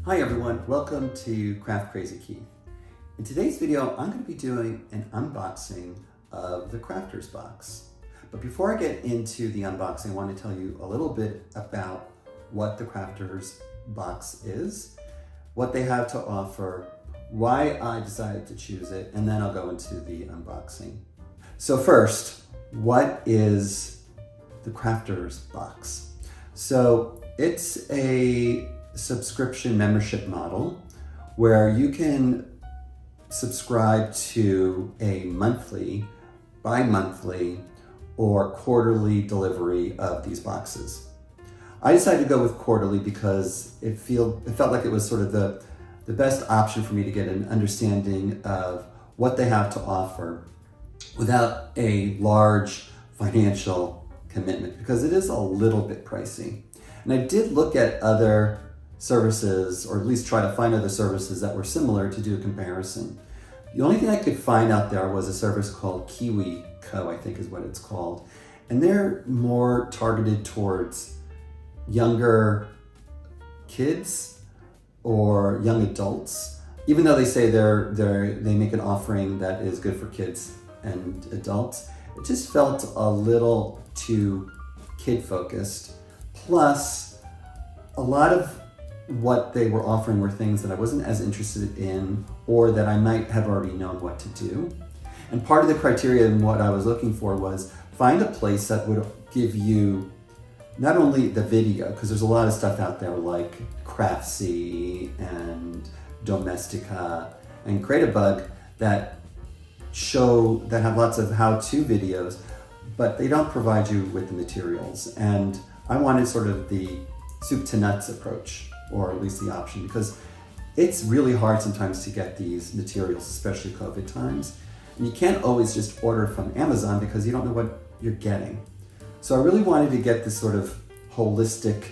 Hi everyone, welcome to Craft Crazy Keith. In today's video, I'm going to be doing an unboxing of the Crafter's Box. But before I get into the unboxing, I want to tell you a little bit about what the Crafter's Box is, what they have to offer, why I decided to choose it, and then I'll go into the unboxing. So first, what is the Crafter's Box? So it's a subscription membership model where you can subscribe to a monthly, bi-monthly, or quarterly delivery of these boxes. I decided to go with quarterly because it felt like it was sort of the best option for me to get an understanding of what they have to offer without a large financial commitment, because it is a little bit pricey. And I did look at other services, or at least try to find other services that were similar to do a comparison. The only thing I could find out there was a service called KiwiCo, I think is what it's called. And they're more targeted towards younger kids or young adults, even though they say they make an offering that is good for kids and adults. It just felt a little too kid-focused. Plus, a lot of what they were offering were things that I wasn't as interested in, or that I might have already known what to do. And part of the criteria and what I was looking for was find a place that would give you not only the video, because there's a lot of stuff out there like Craftsy and Domestica and Create-A-Bug that have lots of how-to videos, but they don't provide you with the materials. And I wanted sort of the soup to nuts approach, or at least the option, because it's really hard sometimes to get these materials, especially COVID times. And you can't always just order from Amazon because you don't know what you're getting. So I really wanted to get this sort of holistic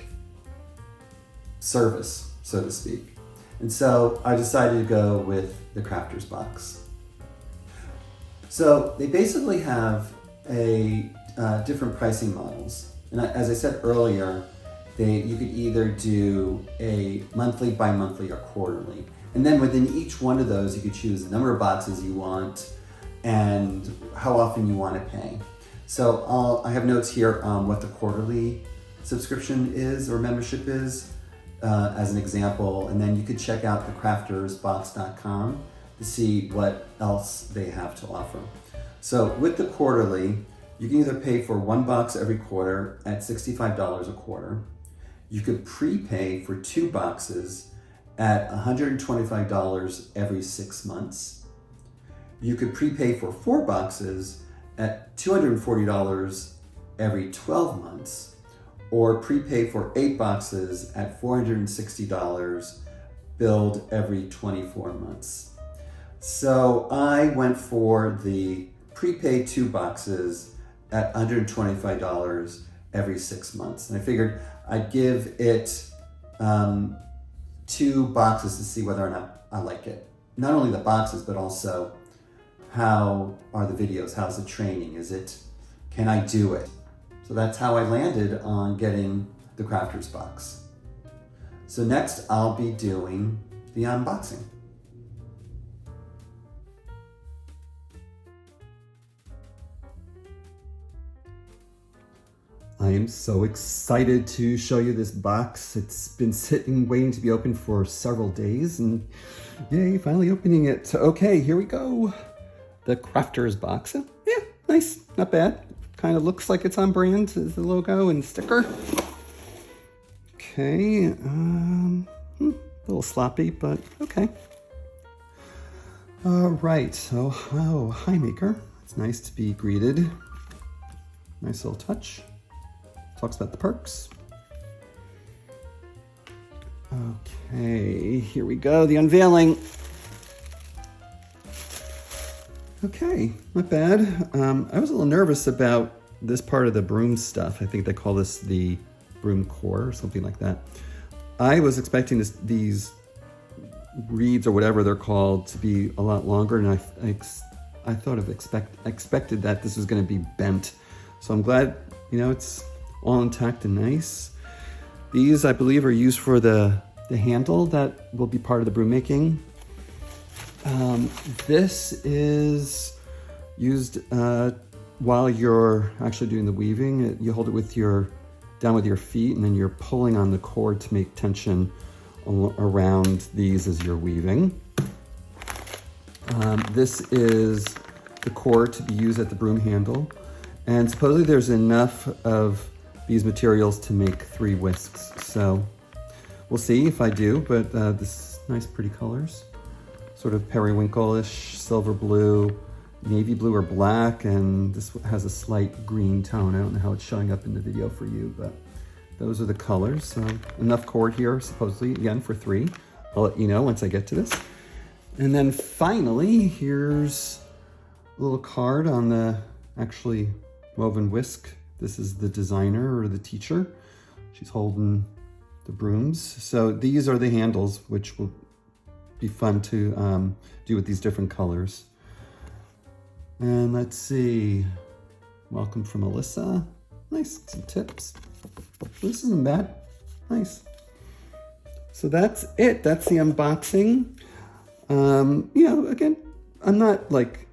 service, so to speak. And so I decided to go with the Crafter's Box. So they basically have different pricing models. And as I said earlier, you could either do a monthly, bi-monthly, or quarterly. And then within each one of those, you could choose the number of boxes you want and how often you want to pay. So I have notes here on what the quarterly subscription is or membership is as an example. And then you could check out thecraftersbox.com to see what else they have to offer. So with the quarterly, you can either pay for one box every quarter at $65 a quarter. You could prepay for 2 boxes at $125 every 6 months. You could prepay for 4 boxes at $240 every 12 months, or prepay for 8 boxes at $460 billed every 24 months. So I went for the prepaid 2 boxes at $125 every 6 months. And I figured I'd give it 2 boxes to see whether or not I like it. Not only the boxes, but also how are the videos? How's the training? Can I do it? So that's how I landed on getting the Crafter's Box. So next I'll be doing the unboxing. I am so excited to show you this box. It's been sitting, waiting to be opened for several days, and yay, finally opening it. So, okay, here we go. The Crafter's Box. Yeah, nice, not bad. Kind of looks like it's on brand, the logo and sticker. Okay, a little sloppy, but okay. All right, so, hi Maker. It's nice to be greeted. Nice little touch. Talks about the perks. Okay, here we go, the unveiling. Okay, not bad. I was a little nervous about this part of the broom stuff. I think they call this the broom core or something like that. I was expecting these reeds or whatever they're called to be a lot longer, and I thought of expected that this was going to be bent. So I'm glad, it's all intact and nice. These, I believe, are used for the the handle that will be part of the broom making. This is used while you're actually doing the weaving. You hold it down with your feet, and then you're pulling on the cord to make tension around these as you're weaving. This is the cord to be used at the broom handle. And supposedly there's enough of these materials to make 3 whisks. So we'll see if I do, but this nice pretty colors. Sort of periwinkle-ish, silver blue, navy blue or black, and this has a slight green tone. I don't know how it's showing up in the video for you, but those are the colors. So enough cord here, supposedly, again, for 3. I'll let you know once I get to this. And then finally, here's a little card on the actually woven whisk. This is the designer or the teacher. She's holding the brooms. So these are the handles, which will be fun to do with these different colors. And let's see, welcome from Alyssa. Nice, some tips. This isn't bad, nice. So that's it, that's the unboxing. You know, again, I'm not like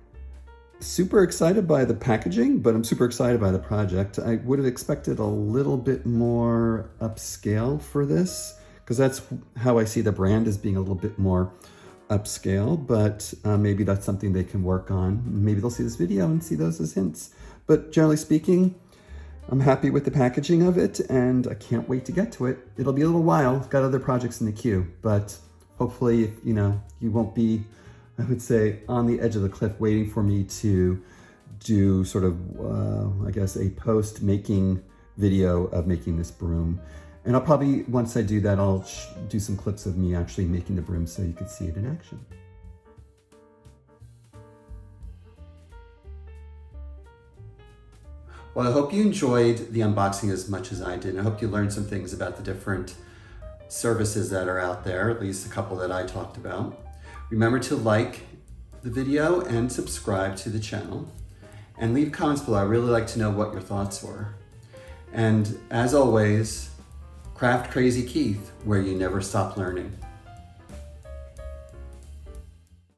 super excited by the packaging, but I'm super excited by the project. I would have expected a little bit more upscale for this, because that's how I see the brand, as being a little bit more upscale, but maybe that's something they can work on. Maybe they'll see this video and see those as hints. But generally speaking, I'm happy with the packaging of it, and I can't wait to get to it. It'll be a little while, got other projects in the queue, but hopefully, you know, you won't be, I would say, on the edge of the cliff waiting for me to do sort of, I guess, a post-making video of making this broom. And I'll probably, once I do that, I'll do some clips of me actually making the broom so you can see it in action. Well, I hope you enjoyed the unboxing as much as I did. I hope you learned some things about the different services that are out there, at least a couple that I talked about. Remember to like the video and subscribe to the channel. And leave comments below. I really like to know what your thoughts were. And as always, Craft Crazy Keith, where you never stop learning.